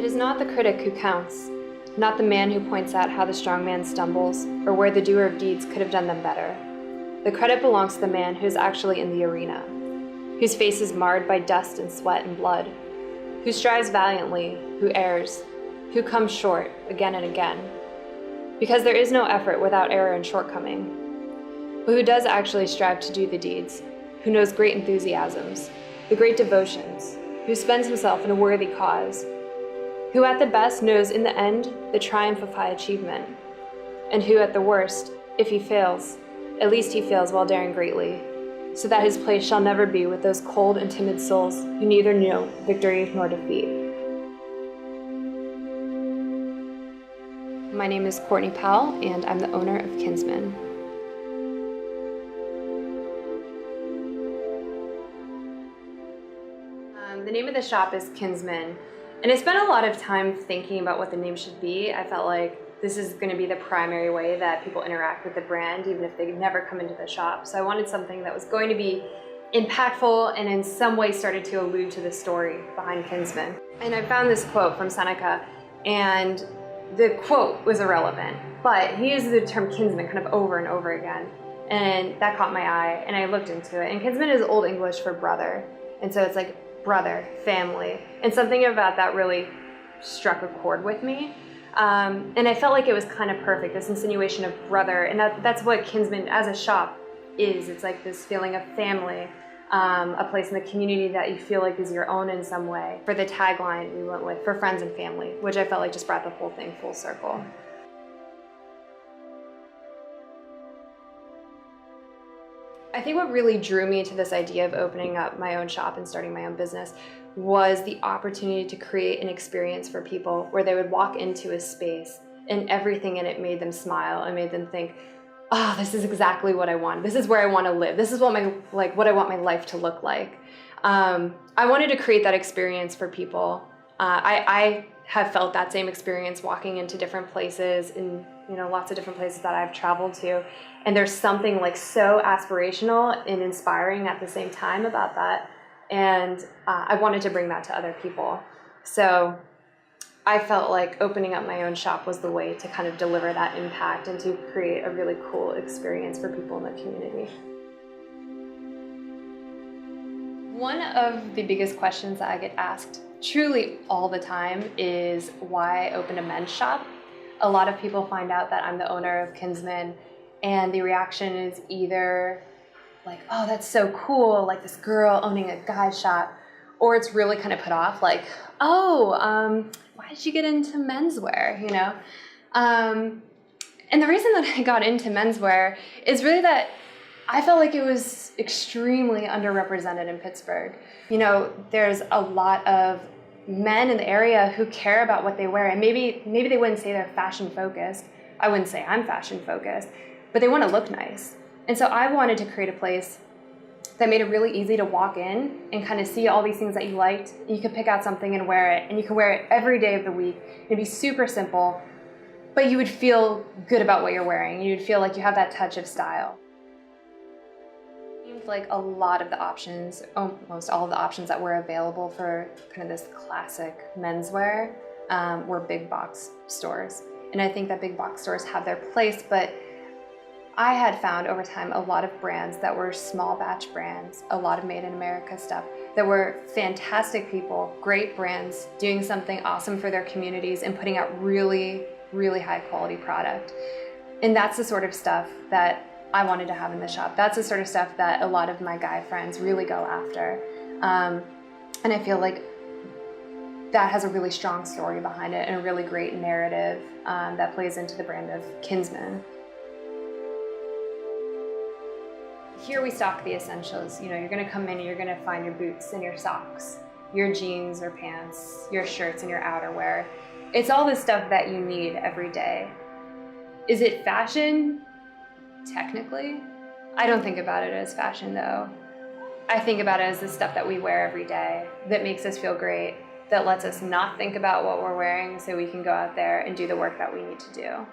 It is not the critic who counts, not the man who points out how the strong man stumbles, or where the doer of deeds could have done them better. The credit belongs to the man who is actually in the arena, whose face is marred by dust and sweat and blood, who strives valiantly, who errs, who comes short again and again. Because there is no effort without error and shortcoming, but who does actually strive to do the deeds, who knows great enthusiasms, the great devotions, who spends himself in a worthy cause, who at the best knows in the end the triumph of high achievement, and who at the worst, if he fails, at least he fails while daring greatly, so that his place shall never be with those cold and timid souls who neither know victory nor defeat. My name is Courtney Powell, and I'm the owner of Kinsman. The name of the shop is Kinsman, and I spent a lot of time thinking about what the name should be. I felt like this is going to be the primary way that people interact with the brand, even if they never come into the shop. So I wanted something that was going to be impactful and in some way started to allude to the story behind Kinsman. And I found this quote from Seneca, and the quote was irrelevant, but he uses the term kinsman kind of over and over again. And that caught my eye, and I looked into it. And kinsman is Old English for brother. And so it's like brother, family. And something about that really struck a chord with me. And I felt like it was kind of perfect, this insinuation of brother. And that's what Kinsman as a shop is. It's like this feeling of family, a place in the community that you feel like is your own in some way. For the tagline, we went with for friends and family, which I felt like just brought the whole thing full circle. I think what really drew me to this idea of opening up my own shop and starting my own business was the opportunity to create an experience for people where they would walk into a space and everything in it made them smile and made them think, oh, this is exactly what I want. This is where I want to live. This is what what I want my life to look like. I wanted to create that experience for people. I have felt that same experience walking into different places in lots of different places that I've traveled to. And there's something like so aspirational and inspiring at the same time about that. And I wanted to bring that to other people. So I felt like opening up my own shop was the way to kind of deliver that impact and to create a really cool experience for people in the community. One of the biggest questions that I get asked truly all the time is why open a men's shop. A lot of people find out that I'm the owner of Kinsman, and the reaction is either like, oh, that's so cool, like this girl owning a guy's shop, or it's really kind of put off, like, oh, why did you get into menswear, And the reason that I got into menswear is really that I felt like it was extremely underrepresented in Pittsburgh. There's a lot of men in the area who care about what they wear, and maybe they wouldn't say they're fashion focused. I wouldn't say I'm fashion focused, but they want to look nice. And so I wanted to create a place that made it really easy to walk in and kind of see all these things that you liked. You could pick out something and wear it, and you could wear it every day of the week. It'd be super simple, but you would feel good about what you're wearing. You'd feel like you have that touch of style. Like a lot of the options, almost all of the options that were available for kind of this classic menswear were big box stores. And I think that big box stores have their place, but I had found over time a lot of brands that were small batch brands, a lot of made in America stuff that were fantastic people, great brands doing something awesome for their communities and putting out really, really high quality product. And that's the sort of stuff that I wanted to have in the shop. That's the sort of stuff that a lot of my guy friends really go after. And I feel like that has a really strong story behind it and a really great narrative that plays into the brand of Kinsman. Here we stock the essentials. You're gonna come in and you're gonna find your boots and your socks, your jeans or pants, your shirts and your outerwear. It's all the stuff that you need every day. Is it fashion? Technically, I don't think about it as fashion though. I think about it as the stuff that we wear every day that makes us feel great, that lets us not think about what we're wearing so we can go out there and do the work that we need to do.